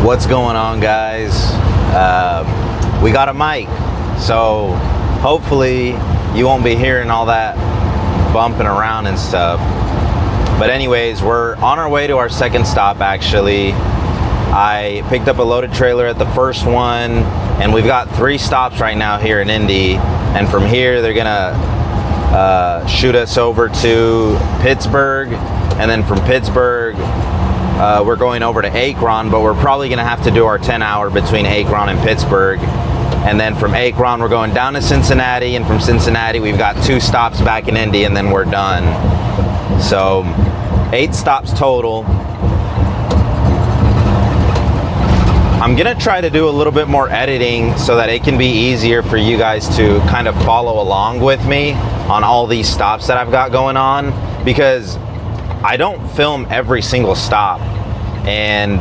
What's going on, guys? We got a mic, so hopefully you won't be hearing all that bumping around and stuff. But anyways, we're on our way to our second stop. Actually, I picked up a loaded trailer at the first one, and we've got 3 stops right now here in Indy, and from here they're gonna shoot us over to Pittsburgh, and then from Pittsburgh we're going over to Akron, but we're probably gonna have to do our 10-hour between Akron and Pittsburgh, and then from Akron we're going down to Cincinnati, and from Cincinnati we've got 2 stops back in Indy, and then we're done. So 8 stops total. I'm gonna try to do a little bit more editing so that it can be easier for you guys to kind of follow along with me on all these stops that I've got going on, because I don't film every single stop, and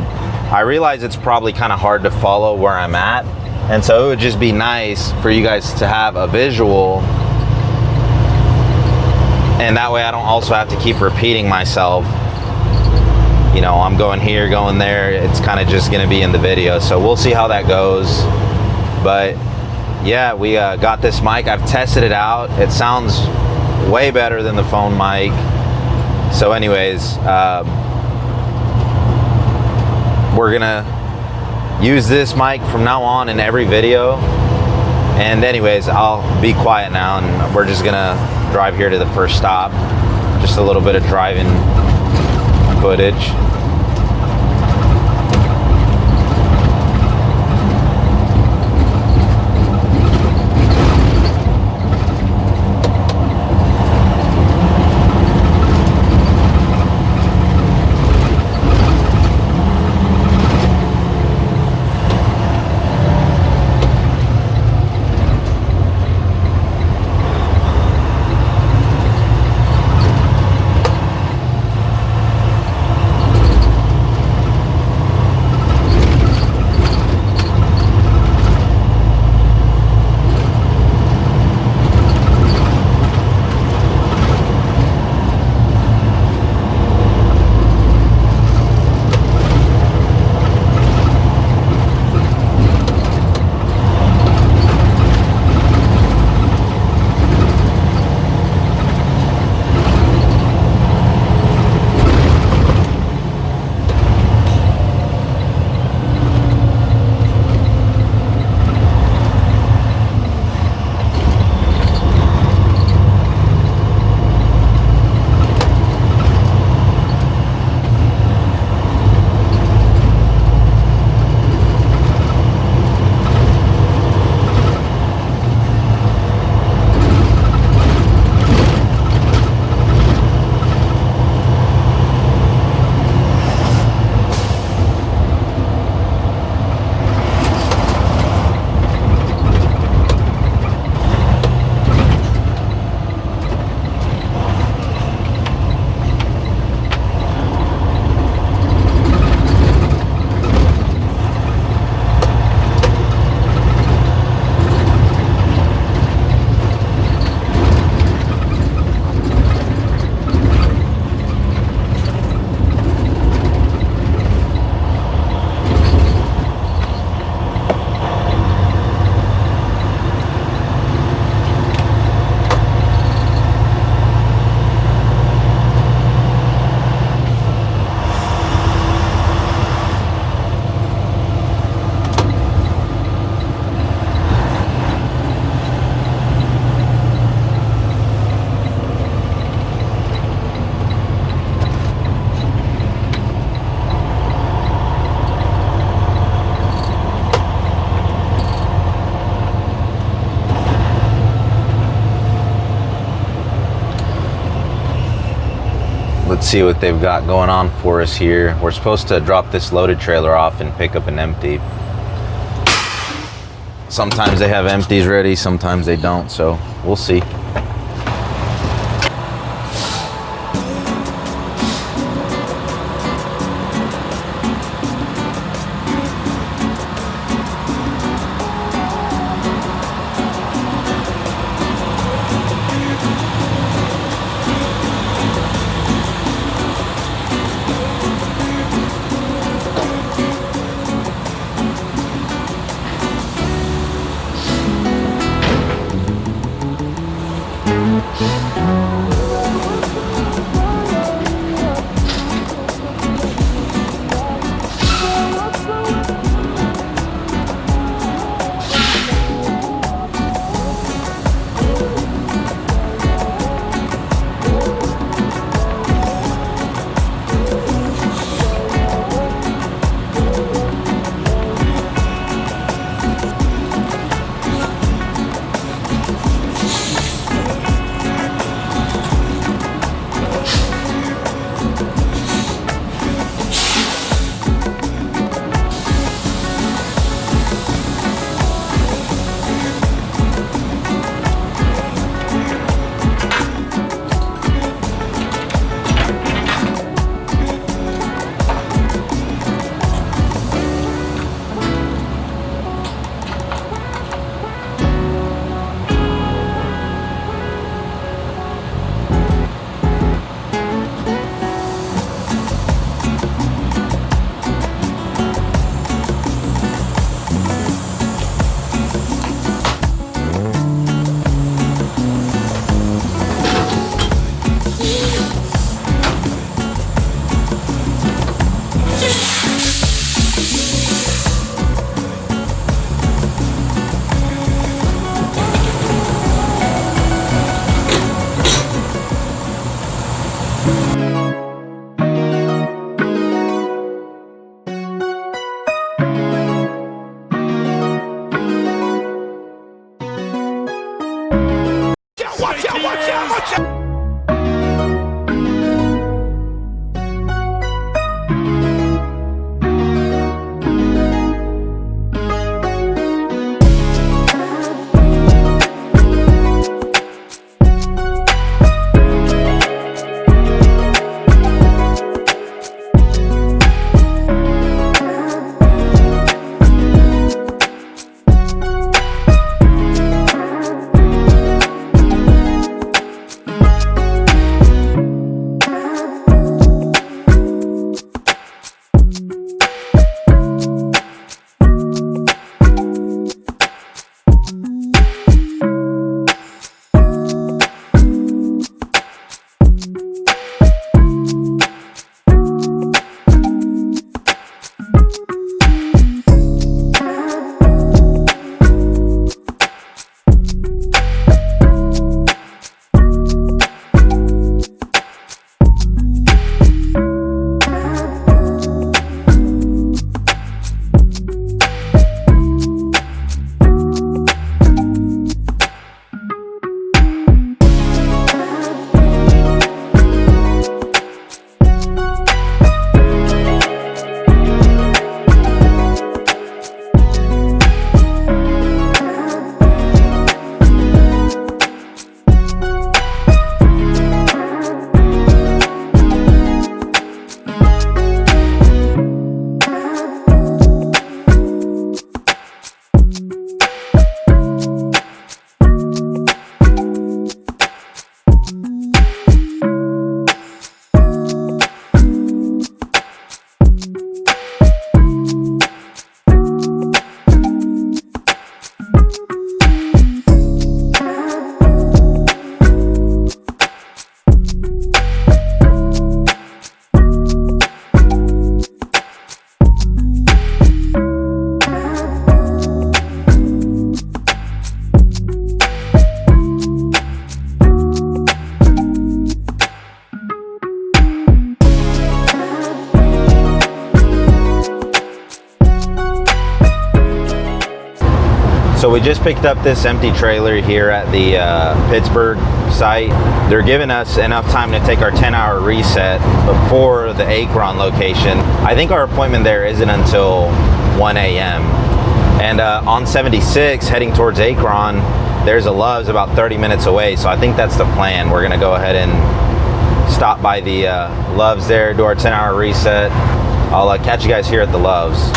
I realize it's probably kind of hard to follow where I'm at, and so it would just be nice for you guys to have a visual, and that way I don't also have to keep repeating myself. You know, I'm going here, going there. It's kind of just going to be in the video, so we'll see how that goes. But yeah, we got this mic. I've tested it out. It sounds way better than the phone mic. So anyways, we're gonna use this mic from now on in every video. And anyways, I'll be quiet now, and we're just gonna drive here to the first stop. Just a little bit of driving footage. Let's see what they've got going on for us here. We're supposed to drop this loaded trailer off and pick up an empty. Sometimes they have empties ready, sometimes they don't, so we'll see. So we just picked up this empty trailer here at the Pittsburgh site. They're giving us enough time to take our 10-hour reset before the Akron location. I think our appointment there isn't until 1 a.m. And on 76, heading towards Akron, there's a Love's about 30 minutes away. So I think that's the plan. We're gonna go ahead and stop by the Love's there, do our 10-hour reset. I'll catch you guys here at the Love's.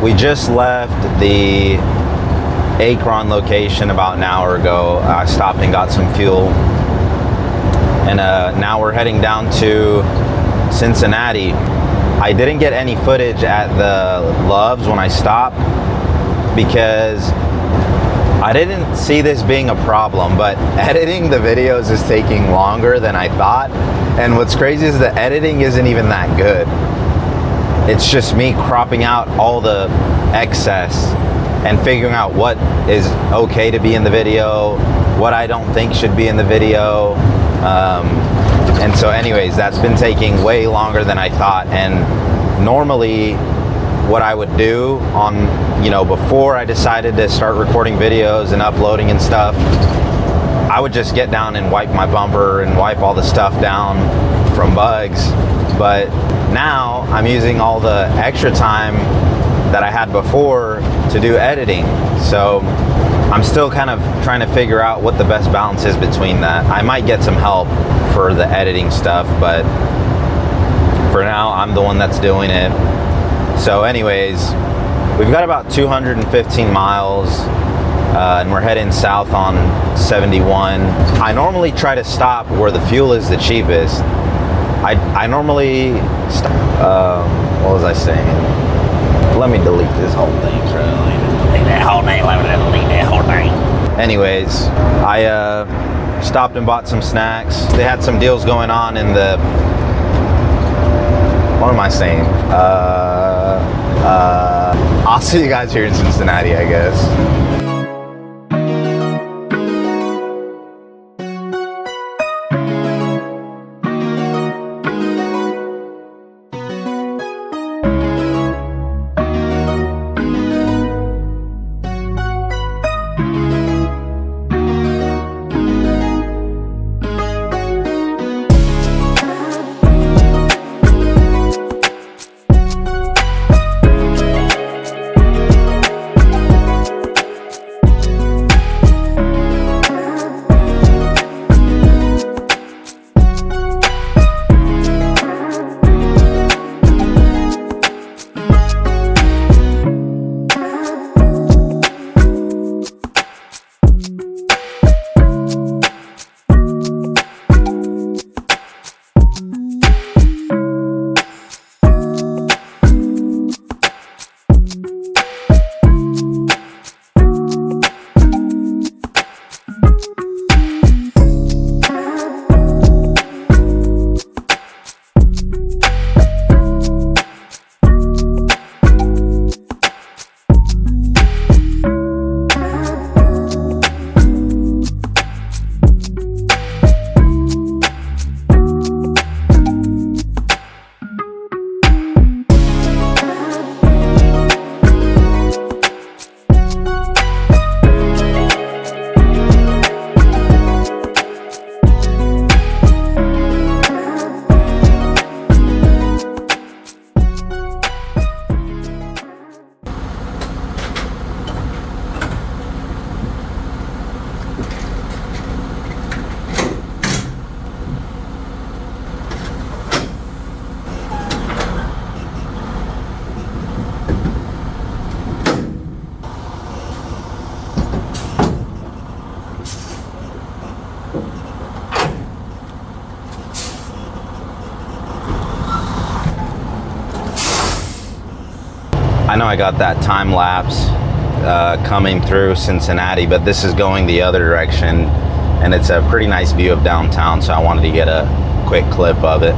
we just left the Akron location about an hour ago. I stopped and got some fuel. And now we're heading down to Cincinnati. I didn't get any footage at the Loves when I stopped because I didn't see this being a problem, but editing the videos is taking longer than I thought. And what's crazy is the editing isn't even that good. It's just me cropping out all the excess and figuring out what is okay to be in the video, what I don't think should be in the video. And so anyways, that's been taking way longer than I thought. And normally what I would do on, before I decided to start recording videos and uploading and stuff, I would just get down and wipe my bumper and wipe all the stuff down from bugs. But now I'm using all the extra time that I had before to do editing. So I'm still kind of trying to figure out what the best balance is between that. I might get some help for the editing stuff, but for now I'm the one that's doing it. So anyways, we've got about 215 miles and we're heading south on 71. I normally try to stop where the fuel is the cheapest. I normally what was I saying? Let me delete this whole thing. Delete that whole thing. Let me delete that whole thing. Anyways, I stopped and bought some snacks. They had some deals going on in the, what am I saying? I'll see you guys here in Cincinnati, I guess. I know I got that time lapse coming through Cincinnati, but this is going the other direction and it's a pretty nice view of downtown, so I wanted to get a quick clip of it.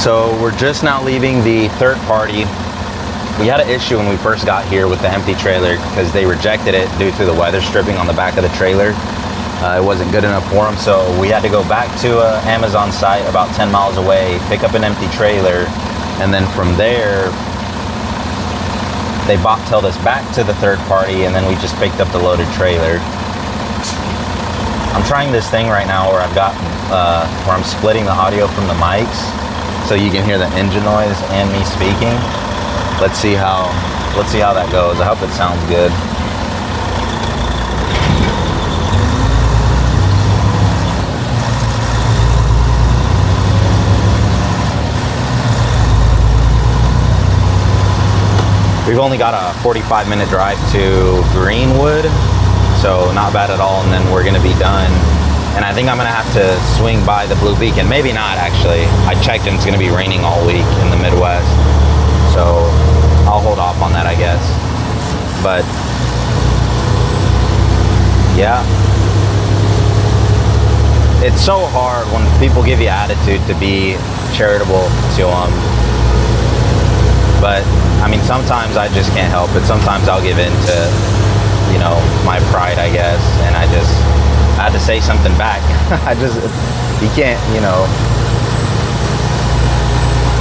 So we're just now leaving the third party. We had an issue when we first got here with the empty trailer because they rejected it due to the weather stripping on the back of the trailer. It wasn't good enough for them, so we had to go back to an Amazon site about 10 miles away, pick up an empty trailer, and then from there they bobtailed us back to the third party, and then we just picked up the loaded trailer. I'm trying this thing right now where I've got where I'm splitting the audio from the mics, so you can hear the engine noise and me speaking. Let's see how that goes. I hope it sounds good. We've only got a 45-minute drive to Greenwood, so not bad at all, and then we're gonna be done. And I think I'm gonna have to swing by the Blue Beacon. Maybe not, actually. I checked and it's gonna be raining all week in the Midwest, so I'll hold off on that, I guess. But yeah, it's so hard when people give you attitude to be charitable to them. But I mean, sometimes I just can't help it. Sometimes I'll give in to, you know, my pride, I guess, and I had to say something back. You can't, you know,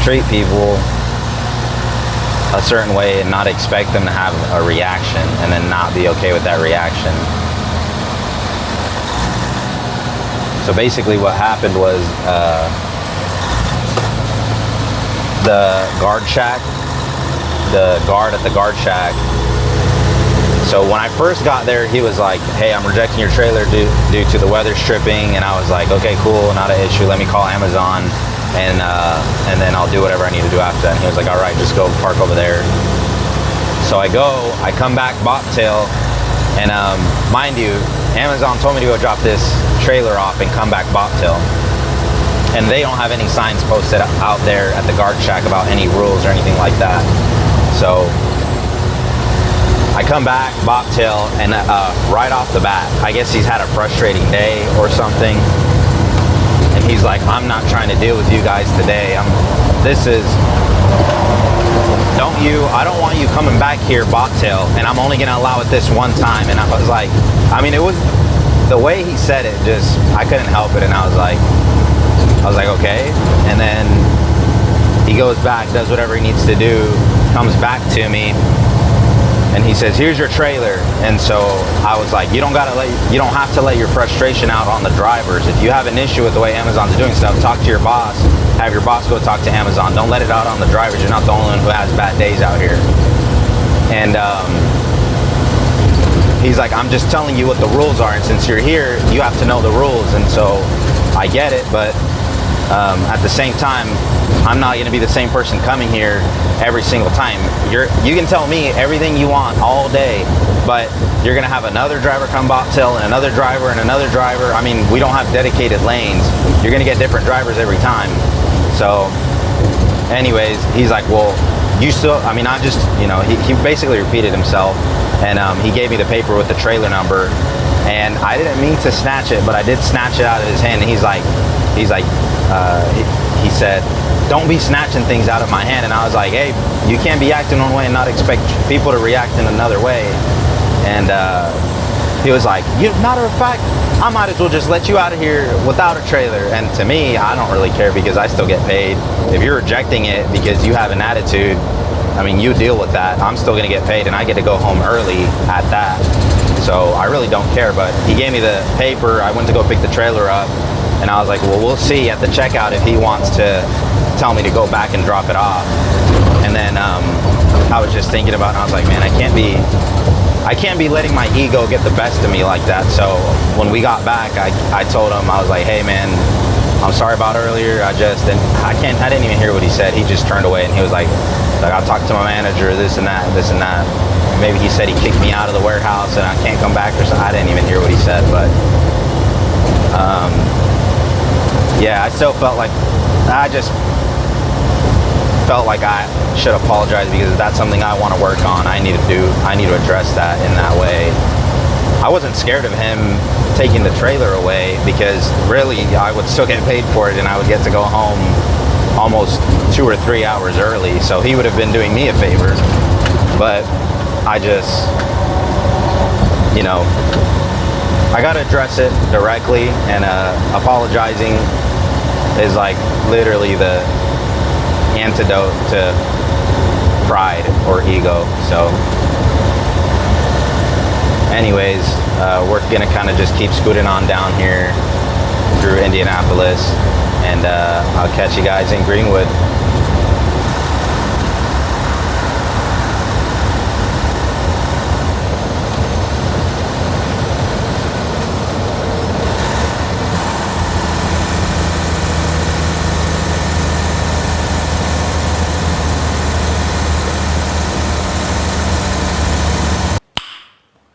treat people a certain way and not expect them to have a reaction, and then not be okay with that reaction. So basically what happened was the guard at the guard shack. So when I first got there, he was like, hey, I'm rejecting your trailer due to the weather stripping. And I was like, okay, cool, not an issue. Let me call Amazon, and then I'll do whatever I need to do after that. And he was like, all right, just go park over there. So I come back bobtail, and mind you, Amazon told me to go drop this trailer off and come back bobtail. And they don't have any signs posted out there at the guard shack about any rules or anything like that. So I come back bobtail, and right off the bat, I guess he's had a frustrating day or something, and he's like, I'm not trying to deal with you guys today. I don't want you coming back here bobtail, and I'm only gonna allow it this one time. And I was like, I mean, it was the way he said it, just I couldn't help it. And I was like, okay. And then he goes back, does whatever he needs to do, comes back to me, and he says, here's your trailer. And so I was like, you don't have to let your frustration out on the drivers. If you have an issue with the way Amazon's doing stuff, talk to your boss. Have your boss go talk to Amazon. Don't let it out on the drivers. You're not the only one who has bad days out here. And he's like, I'm just telling you what the rules are, and since you're here, you have to know the rules. And so I get it, but at the same time, I'm not going to be the same person coming here every single time. You can tell me everything you want all day, but you're going to have another driver come bobtail, and another driver, and another driver. I mean, we don't have dedicated lanes. You're going to get different drivers every time. So anyways, he's like, well, you still, I mean, I just, you know, he basically repeated himself, and he gave me the paper with the trailer number, and I didn't mean to snatch it, but I did snatch it out of his hand. And he said, don't be snatching things out of my hand. And I was like, hey, you can't be acting one way and not expect people to react in another way. And he was like, matter of fact, I might as well just let you out of here without a trailer. And to me, I don't really care, because I still get paid. If you're rejecting it because you have an attitude, I mean, you deal with that. I'm still gonna get paid, and I get to go home early at that. So I really don't care. But he gave me the paper. I went to go pick the trailer up, and I was like, well, we'll see at the checkout if he wants to tell me to go back and drop it off. And then I was just thinking about it, and I was like, man, I can't be letting my ego get the best of me like that. So when we got back, I told him, I was like, hey man, I'm sorry about earlier. I didn't even hear what he said. He just turned away, and he was like, I'll talk to my manager, this and that. Maybe he said he kicked me out of the warehouse and I can't come back or something. I didn't even hear what he said, but yeah, I still felt like I should apologize, because that's something I want to work on. I need to address that in that way. I wasn't scared of him taking the trailer away, because really I would still get paid for it, and I would get to go home almost 2 or 3 hours early. So he would have been doing me a favor. But I just, you know, I got to address it directly, and apologizing is like literally the antidote to, pride or ego. So anyways, we're gonna kind of just keep scooting on down here through Indianapolis, and I'll catch you guys in Greenwood.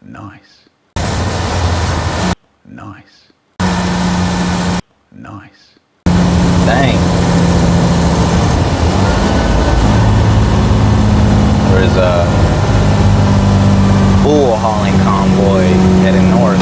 Nice. Nice. Nice. Dang. There's a bull hauling convoy heading north.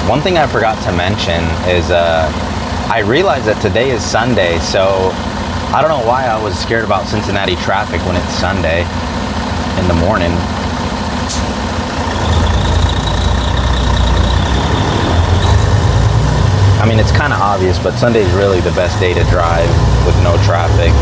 One thing I forgot to mention is I realized that today is Sunday, so I don't know why I was scared about Cincinnati traffic when it's Sunday in the morning. I mean, it's kind of obvious, but Sunday's really the best day to drive with no traffic.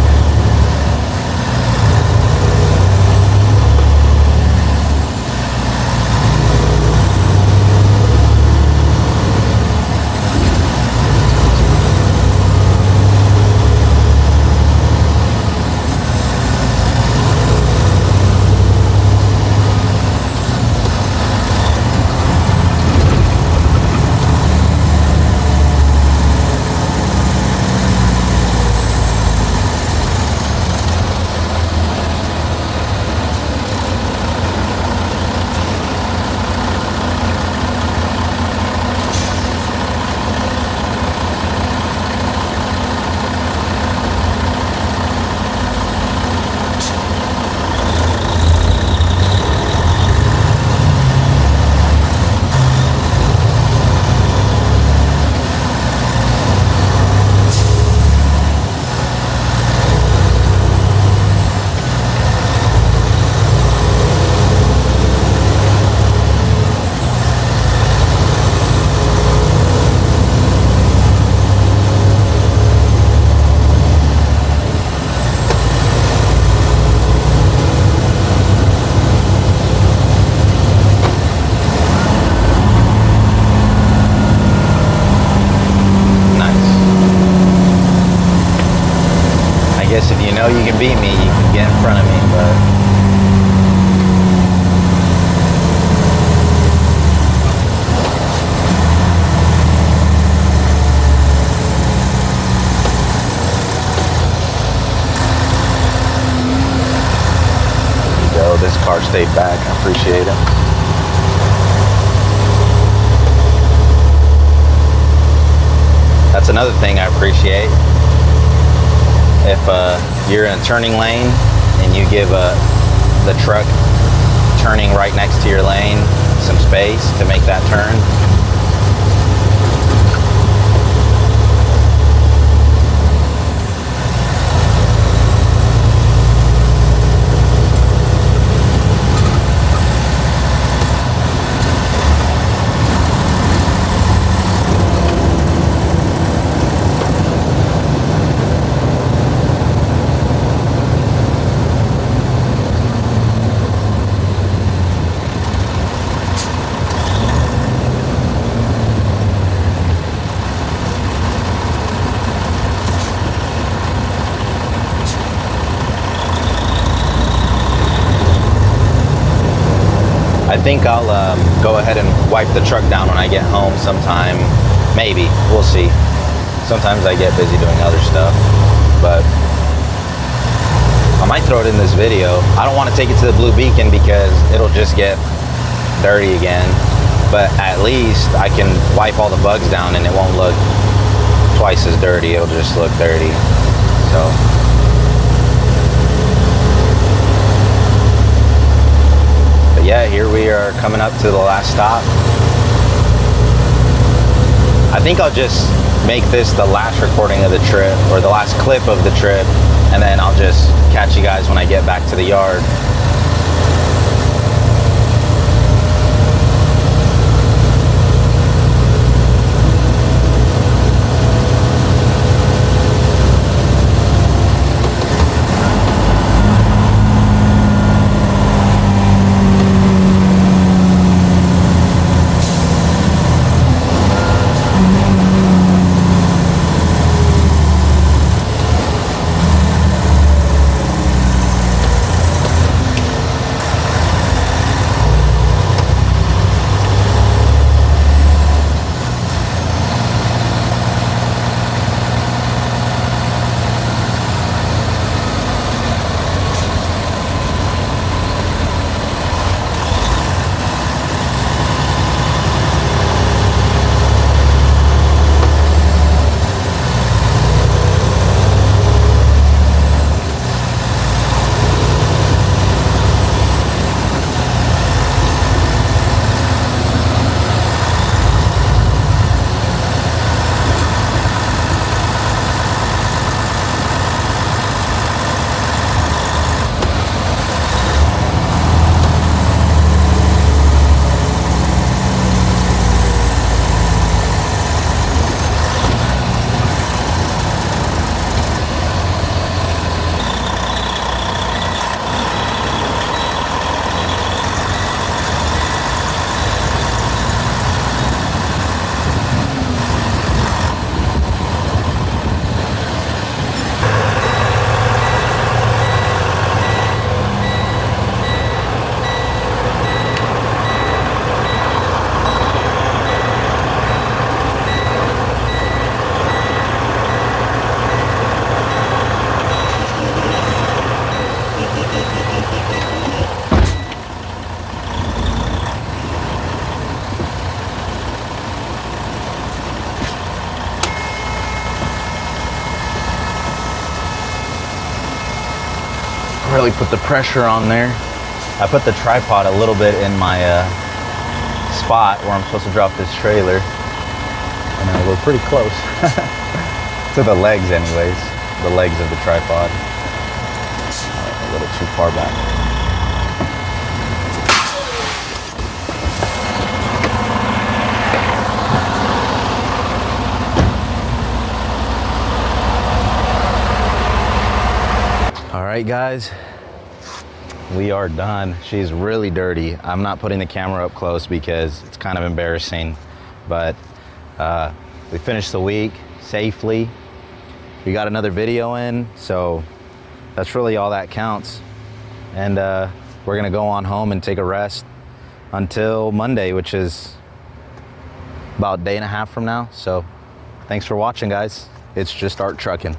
If you know you can beat me, you can get in front of me, but there you go. This car stayed back. I appreciate it. That's another thing I appreciate. If you're in a turning lane and you give the truck turning right next to your lane some space to make that turn. I think I'll go ahead and wipe the truck down when I get home sometime. Maybe. We'll see. Sometimes I get busy doing other stuff. But I might throw it in this video. I don't want to take it to the Blue Beacon because it'll just get dirty again. But at least I can wipe all the bugs down and it won't look twice as dirty. It'll just look dirty. So... yeah, here we are coming up to the last stop. I think I'll just make this the last recording of the trip, or the last clip of the trip, and then I'll just catch you guys when I get back to the yard. Really put the pressure on there. I put the tripod a little bit in my spot where I'm supposed to drop this trailer, and we're pretty close to the legs anyways, the legs of the tripod. A little too far back. All right, guys, we are done. She's really dirty. I'm not putting the camera up close because it's kind of embarrassing, but we finished the week safely. We got another video in, so that's really all that counts. And we're gonna go on home and take a rest until Monday, which is about a day and a half from now. So thanks for watching, guys. It's just Art Truckin'.